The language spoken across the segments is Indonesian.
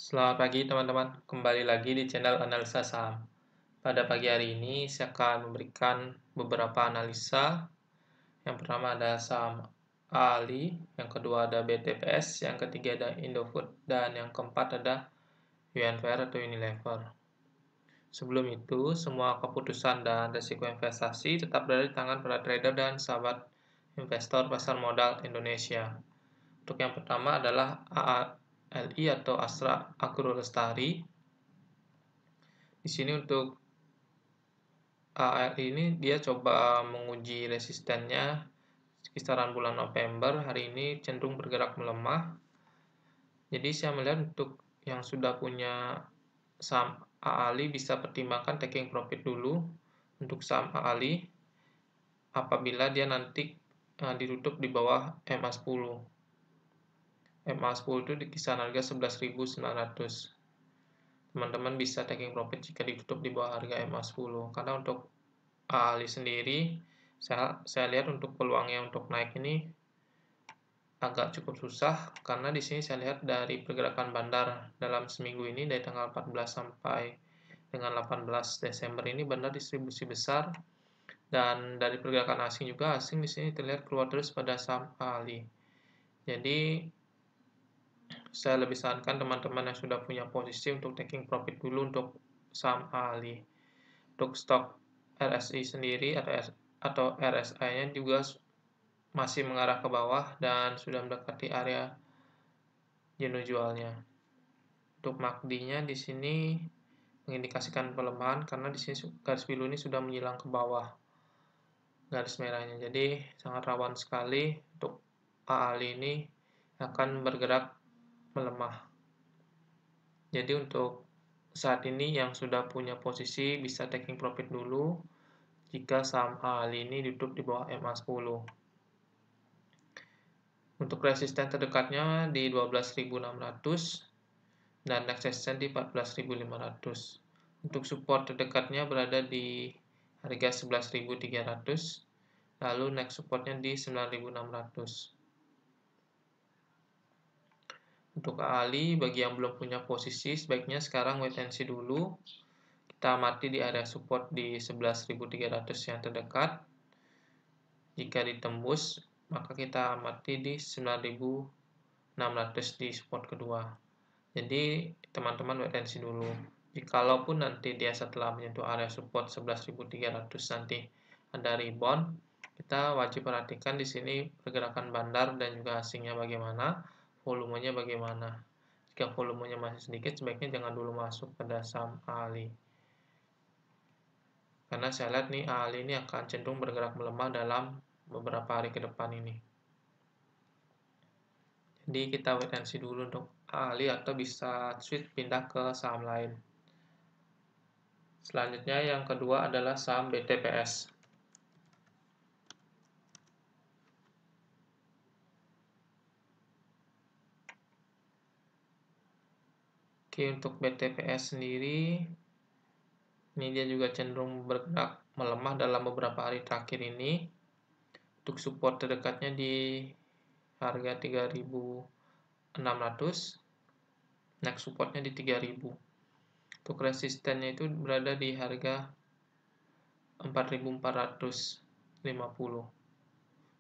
Selamat pagi teman-teman, kembali lagi di channel Analisa Saham. Pada pagi hari ini saya akan memberikan beberapa analisa. Yang pertama ada saham ALI, yang kedua ada BTPS, yang ketiga ada Indofood, dan yang keempat ada UNVR atau Unilever. Sebelum itu, semua keputusan dan risiko investasi tetap berada di tangan para trader dan sahabat investor pasar modal Indonesia. Untuk yang pertama adalah ALI atau Astra Agro Lestari. Di sini untuk ALI ini dia coba menguji resistennya kisaran bulan November. Hari ini cenderung bergerak melemah. Jadi saya melihat untuk yang sudah punya saham ALI bisa pertimbangkan taking profit dulu untuk saham ALI apabila dia nanti ditutup di bawah MA10. MA10 itu di kisaran harga 11.900. Teman-teman bisa taking profit jika ditutup di bawah harga MA10 karena untuk ALI sendiri saya lihat untuk peluangnya untuk naik ini agak cukup susah karena di sini saya lihat dari pergerakan bandar dalam seminggu ini dari tanggal 14 sampai dengan 18 Desember ini bandar distribusi besar, dan dari pergerakan asing juga, asing di sini terlihat keluar terus pada saham ALI. Jadi saya lebih sarankan teman-teman yang sudah punya posisi untuk taking profit dulu untuk saham ALI. Untuk stok RSI sendiri atau RSI-nya juga masih mengarah ke bawah dan sudah mendekati area jenuh jualnya. Untuk MACD-nya di sini mengindikasikan pelemahan karena di sini garis biru ini sudah menyilang ke bawah garis merahnya. Jadi sangat rawan sekali untuk ALI ini akan bergerak melemah. Jadi untuk saat ini yang sudah punya posisi bisa taking profit dulu jika saham ALI ini ditutup di bawah MA10. Untuk resisten terdekatnya di 12.600 dan next resistance di 14.500. Untuk support terdekatnya berada di harga 11.300, lalu next supportnya di 9.600. Untuk ALI, bagi yang belum punya posisi, sebaiknya sekarang wait and see dulu. Kita amati di area support di 11.300 yang terdekat. Jika ditembus, maka kita amati di 9.600 di support kedua. Jadi teman-teman wait and see dulu. Jikalaupun nanti dia setelah menyentuh area support 11.300 nanti ada rebound, kita wajib perhatikan di sini pergerakan bandar dan juga asingnya bagaimana, volumenya bagaimana. Jika volumenya masih sedikit, sebaiknya jangan dulu masuk pada saham ALI. Karena saya lihat nih ALI ini akan cenderung bergerak melemah dalam beberapa hari ke depan ini. Jadi kita wait and see dulu untuk ALI atau bisa switch pindah ke saham lain. Selanjutnya yang kedua adalah saham BTPS. Oke, untuk BTPS sendiri ini dia juga cenderung bergerak melemah dalam beberapa hari terakhir ini. Untuk support terdekatnya di harga 3.600, next supportnya di 3.000. Untuk resistennya itu berada di harga 4.450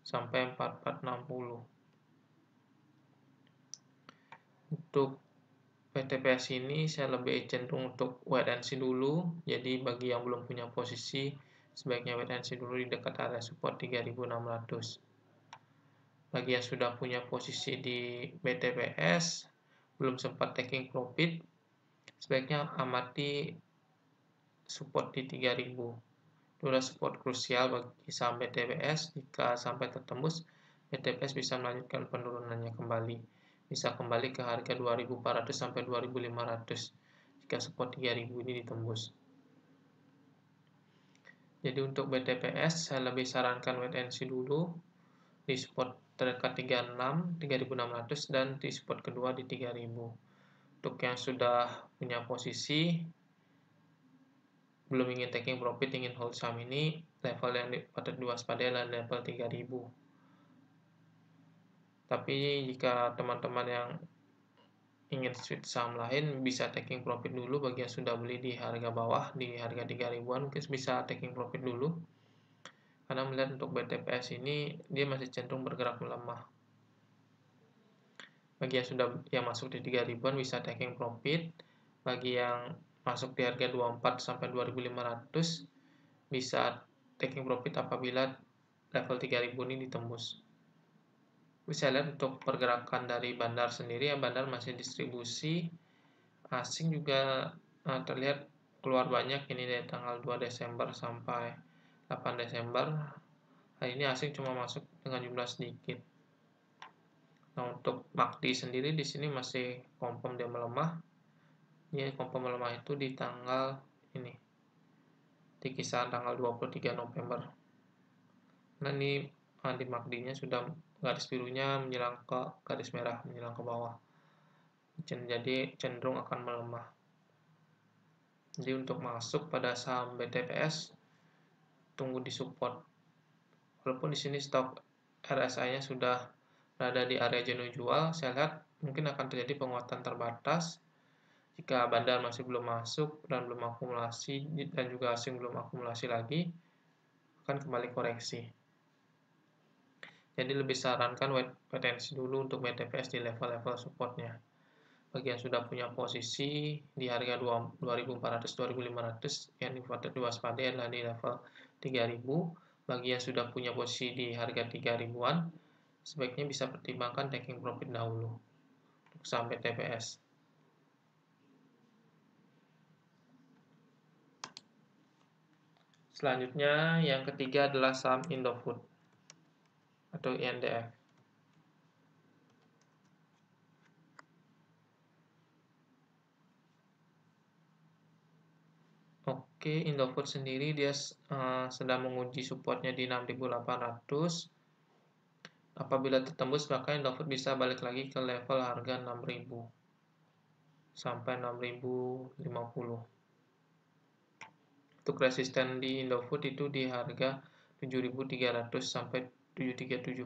sampai 4.460. Untuk BTPS ini saya lebih cenderung untuk wait and see dulu. Jadi bagi yang belum punya posisi, sebaiknya wait and see dulu di dekat area support 3.600. Bagi yang sudah punya posisi di BTPS, belum sempat taking profit, sebaiknya amati support di 3.000. Itu adalah support krusial bagi saham BTPS. Jika sampai tertembus, BTPS bisa melanjutkan penurunannya kembali. Bisa kembali ke harga 2.400 sampai 2.500 jika support 3.000 ini ditembus. Jadi untuk BTPS saya lebih sarankan wait and see dulu di support terdekat 3.600 dan di support kedua di 3.000. Untuk yang sudah punya posisi belum ingin taking profit, ingin hold saham ini, level yang patut diwaspadai adalah level 3.000. Tapi jika teman-teman yang ingin switch saham lain, bisa taking profit dulu. Bagi yang sudah beli di harga bawah, di harga 3.000-an, mungkin bisa taking profit dulu. Karena melihat untuk BTPS ini, dia masih cenderung bergerak melemah. Bagi yang sudah masuk di 3.000-an bisa taking profit. Bagi yang masuk di harga 24 sampai 2.500 bisa taking profit apabila level 3.000 ini ditembus. Bisa lihat untuk pergerakan dari bandar sendiri, ya bandar masih distribusi. Asing juga terlihat keluar banyak ini dari tanggal 2 Desember sampai 8 Desember. Hari ini asing cuma masuk dengan jumlah sedikit. Nah, untuk MACD sendiri di sini masih confirm dia melemah. Ini confirm melemah itu di tanggal ini, di kisaran tanggal 23 November. Nah, ini di MACD-nya sudah garis birunya menjelang ke garis merah, menjelang ke bawah. Jadi cenderung akan melemah. Jadi untuk masuk pada saham BTPS, tunggu di support. Walaupun di sini stok RSI-nya sudah berada di area jenuh jual, saya lihat mungkin akan terjadi penguatan terbatas. Jika bandar masih belum masuk dan belum akumulasi, dan juga asing belum akumulasi lagi, akan kembali koreksi. Jadi lebih sarankan wait and see dulu untuk BTPS di level-level supportnya. Bagi yang sudah punya posisi di harga 2.400-2.500, yang diwaspadai adalah di level 3.000. Bagi yang sudah punya posisi di harga 3.000-an, sebaiknya bisa pertimbangkan taking profit dahulu untuk saham BTPS. Selanjutnya, yang ketiga adalah saham Indofood atau INDF. Oke, Indofood sendiri dia sedang menguji supportnya di 6.800. Apabila tertembus, maka Indofood bisa balik lagi ke level harga 6.000 sampai 6.050. Untuk resisten di Indofood itu di harga 7.300 sampai 7.370.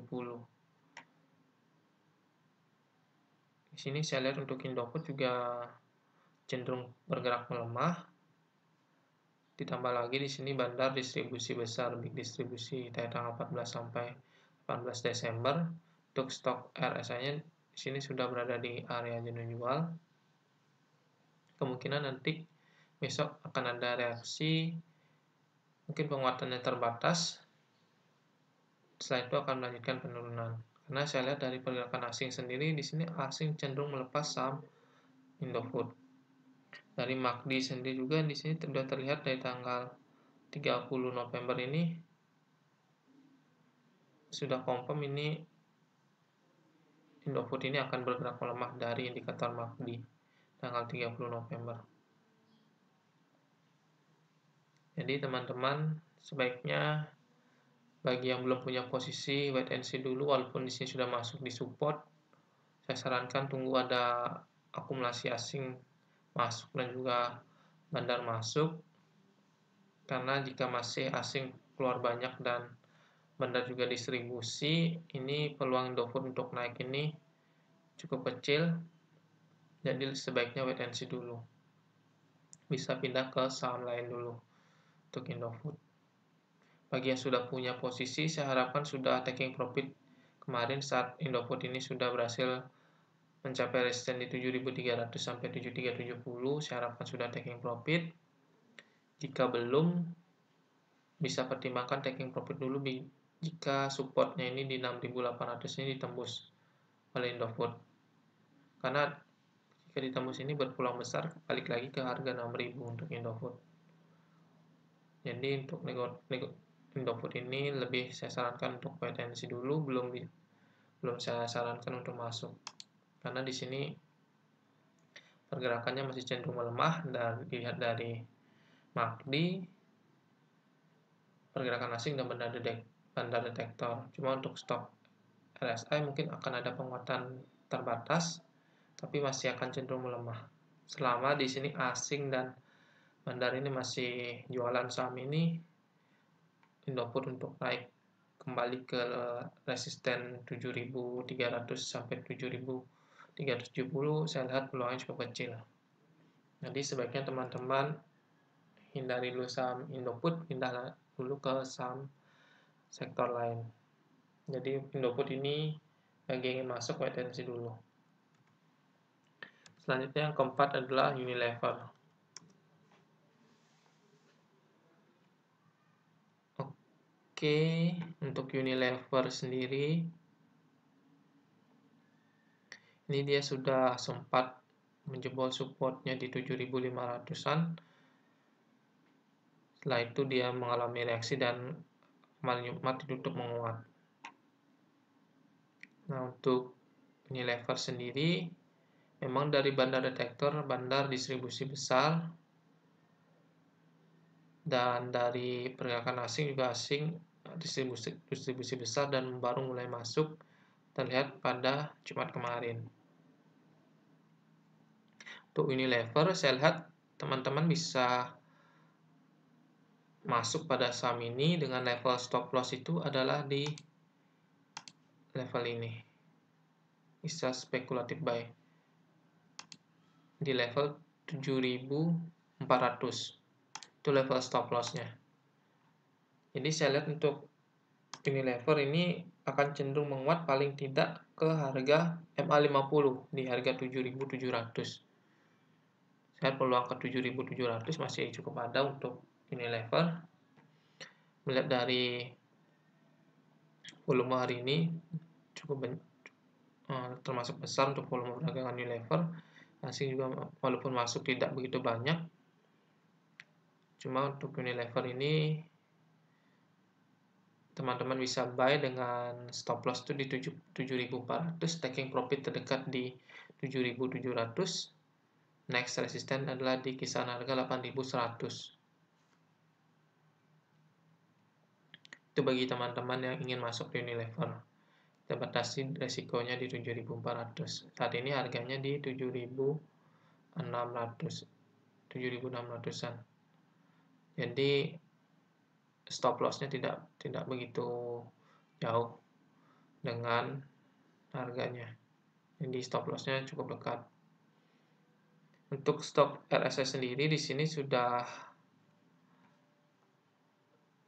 Di sini saya lihat untuk Indofood juga cenderung bergerak melemah. Ditambah lagi di sini bandar distribusi besar, big distribusi dari tanggal 14 sampai 18 Desember. Untuk stok RSI-nya di sini sudah berada di area jenuh jual. Kemungkinan nanti besok akan ada reaksi, mungkin penguatannya terbatas. Setelah itu akan melanjutkan penurunan. Karena saya lihat dari pergerakan asing sendiri, di sini asing cenderung melepas saham Indofood. Dari MACD sendiri juga di sini sudah terlihat dari tanggal 30 November ini sudah confirm ini Indofood ini akan bergerak melemah dari indikator MACD tanggal 30 November. Jadi teman-teman sebaiknya bagi yang belum punya posisi wait and see dulu, walaupun di sini sudah masuk di support. Saya sarankan tunggu ada akumulasi asing masuk dan juga bandar masuk, karena jika masih asing keluar banyak dan bandar juga distribusi, ini peluang Indofood untuk naik ini cukup kecil. Jadi sebaiknya wait and see dulu, bisa pindah ke saham lain dulu untuk Indofood. Bagi yang sudah punya posisi, saya harapkan sudah taking profit kemarin saat Indofood ini sudah berhasil mencapai resisten di 7.300 sampai 7.370. Saya harapkan sudah taking profit. Jika belum, bisa pertimbangkan taking profit dulu jika supportnya ini di 6.800 ini ditembus oleh Indofood. Karena jika ditembus ini berpeluang besar balik lagi ke harga 6.000 untuk Indofood. Jadi untuk Indofood ini lebih saya sarankan untuk wait and see dulu, belum saya sarankan untuk masuk. Karena di sini pergerakannya masih cenderung melemah dan dilihat dari MACD, pergerakan asing dan bandar detektor. Cuma untuk stok RSI mungkin akan ada penguatan terbatas, tapi masih akan cenderung melemah. Selama di sini asing dan bandar ini masih jualan saham ini, Indofood untuk naik kembali ke resisten 7.300 sampai 7.600 370 saya lihat peluangnya cukup kecil. Jadi sebaiknya teman-teman hindari dulu saham Indofood, pindah dulu ke saham sektor lain. Jadi Indofood ini bagi yang ingin masuk wait and see dulu. Selanjutnya yang keempat adalah Unilever. Oke, untuk Unilever sendiri ini dia sudah sempat menjebol supportnya di 7.500-an. Setelah itu dia mengalami reaksi dan kemarin Jumat ditutup menguat. Nah, untuk Unilever sendiri memang dari bandar detektor, bandar distribusi besar, dan dari pergerakan asing juga distribusi besar dan baru mulai masuk terlihat pada Jumat kemarin. Untuk Unilever saya lihat teman-teman bisa masuk pada saham ini dengan level stop loss itu adalah di level ini. Bisa spekulatif buy di level 7.400. Itu level stop loss-nya. Jadi saya lihat untuk Unilever ini akan cenderung menguat paling tidak ke harga MA50 di harga 7.700. Saya peluang ke 7.700 masih cukup ada untuk Unilever. Melihat dari volume hari ini cukup termasuk besar untuk volume perdagangan Unilever. Asing juga walaupun masuk tidak begitu banyak. Cuma untuk Unilever ini teman-teman bisa buy dengan stop loss itu di 7.400, taking profit terdekat di 7.700. Next resisten adalah di kisaran harga 8.100. Itu bagi teman-teman yang ingin masuk di Unilever. Kita batasi resikonya di 7.400. Saat ini harganya di 7.600-an. Jadi stop loss-nya tidak begitu jauh dengan harganya. Jadi stop loss-nya cukup dekat. Untuk stop RSI sendiri di sini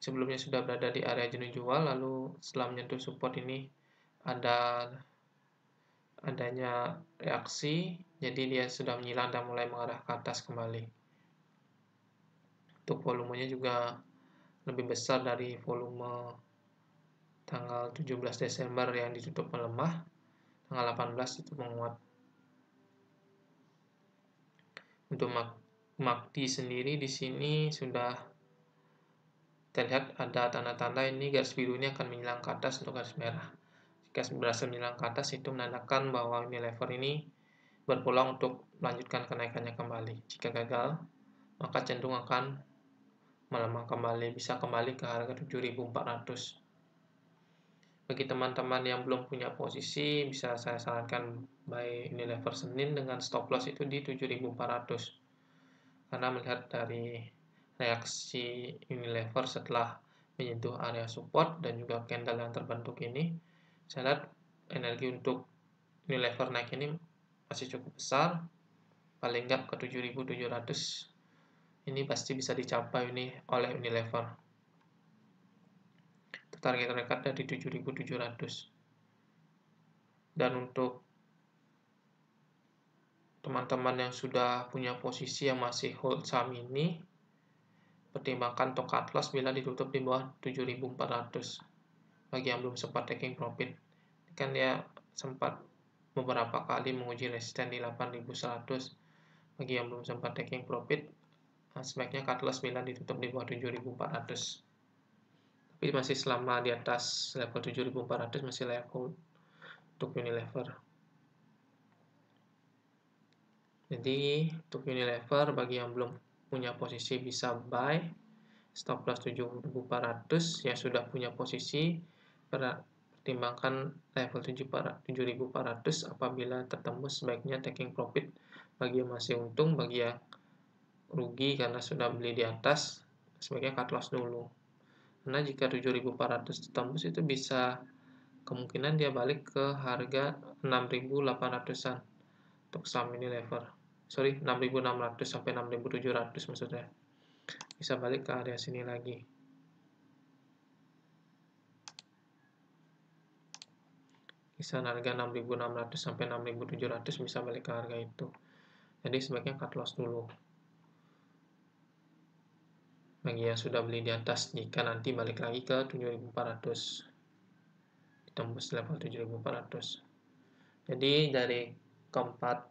sebelumnya sudah berada di area jenuh jual, lalu setelah menyentuh support ini adanya reaksi, jadi dia sudah menyilang dan mulai mengarah ke atas kembali. Untuk volumenya juga lebih besar dari volume tanggal 17 Desember yang ditutup melemah, tanggal 18 itu menguat. Untuk MACD sendiri di sini sudah terlihat ada tanda-tanda ini garis biru ini akan menyilang ke atas untuk garis merah. Jika berhasil menyilang ke atas itu menandakan bahwa Unilever ini berpeluang untuk melanjutkan kenaikannya kembali. Jika gagal, maka cenderung akan melemah kembali, bisa kembali ke harga 7.400. Bagi teman-teman yang belum punya posisi, bisa saya sarankan buy Unilever Senin dengan stop loss itu di 7.400. Karena melihat dari reaksi Unilever setelah menyentuh area support dan juga candle yang terbentuk ini, saya lihat energi untuk Unilever naik ini masih cukup besar, paling nggak ke 7.700. Ini pasti bisa dicapai ini oleh Unilever. Target mereka dari 7.700. Dan untuk teman-teman yang sudah punya posisi yang masih hold saham ini, pertimbangkan untuk cut loss bila ditutup di bawah 7.400. Bagi yang belum sempat taking profit, kan dia sempat beberapa kali menguji resisten di 8.100. Bagi yang belum sempat taking profit, sebaiknya cut loss bila ditutup di bawah 7.400. Tapi masih selama di atas level 7.400 masih layak hold untuk Unilever. Jadi untuk Unilever bagi yang belum punya posisi bisa buy, stop loss 7.400. Yang sudah punya posisi pertimbangkan level 7.400. Apabila tertembus sebaiknya taking profit. Bagi yang masih untung, bagi yang rugi karena sudah beli di atas, sebaiknya cut loss dulu. Karena jika 7.400 tembus itu bisa kemungkinan dia balik ke harga 6.800-an. untuk saham Unilever. Sorry, 6.600 sampai 6.700 maksudnya. Bisa balik ke area sini lagi. Kisaran harga 6.600 sampai 6.700 bisa balik ke harga itu. Jadi sebaiknya cut loss dulu. Bagi yang sudah beli di atas, jika nanti balik lagi ke 7.400. Tembus level 7.400. Jadi dari keempat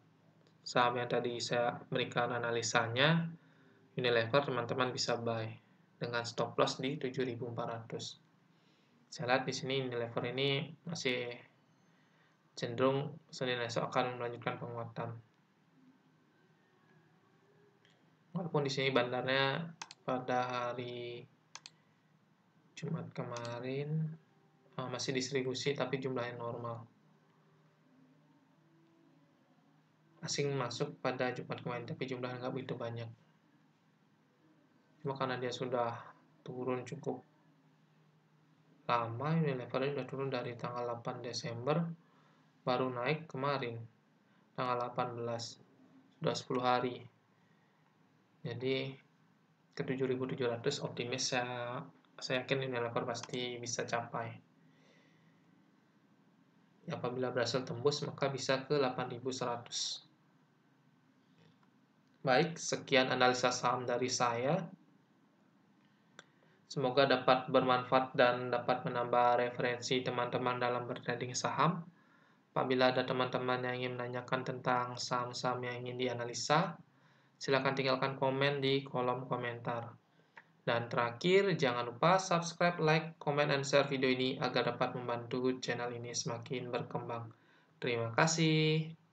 saham yang tadi saya berikan analisanya, Unilever teman-teman bisa buy dengan stop loss di 7.400. Saya lihat di sini Unilever ini masih cenderung Senin esok akan melanjutkan penguatan. Walaupun di sini bandarnya pada hari Jumat kemarin masih distribusi tapi jumlahnya normal. Asing masuk pada Jumat kemarin tapi jumlahnya nggak begitu banyak. Cuma karena dia sudah turun cukup lama, Unilever ini sudah turun dari tanggal 8 Desember baru naik kemarin tanggal 18, sudah 10 hari. Jadi ke 7.700 optimis, saya yakin Unilever pasti bisa capai. Apabila berhasil tembus maka bisa ke 8.100. Baik, sekian analisa saham dari saya. Semoga dapat bermanfaat dan dapat menambah referensi teman-teman dalam bertrading saham. Apabila ada teman-teman yang ingin menanyakan tentang saham-saham yang ingin dianalisa, silakan tinggalkan komen di kolom komentar. Dan terakhir, jangan lupa subscribe, like, komen, dan share video ini agar dapat membantu channel ini semakin berkembang. Terima kasih.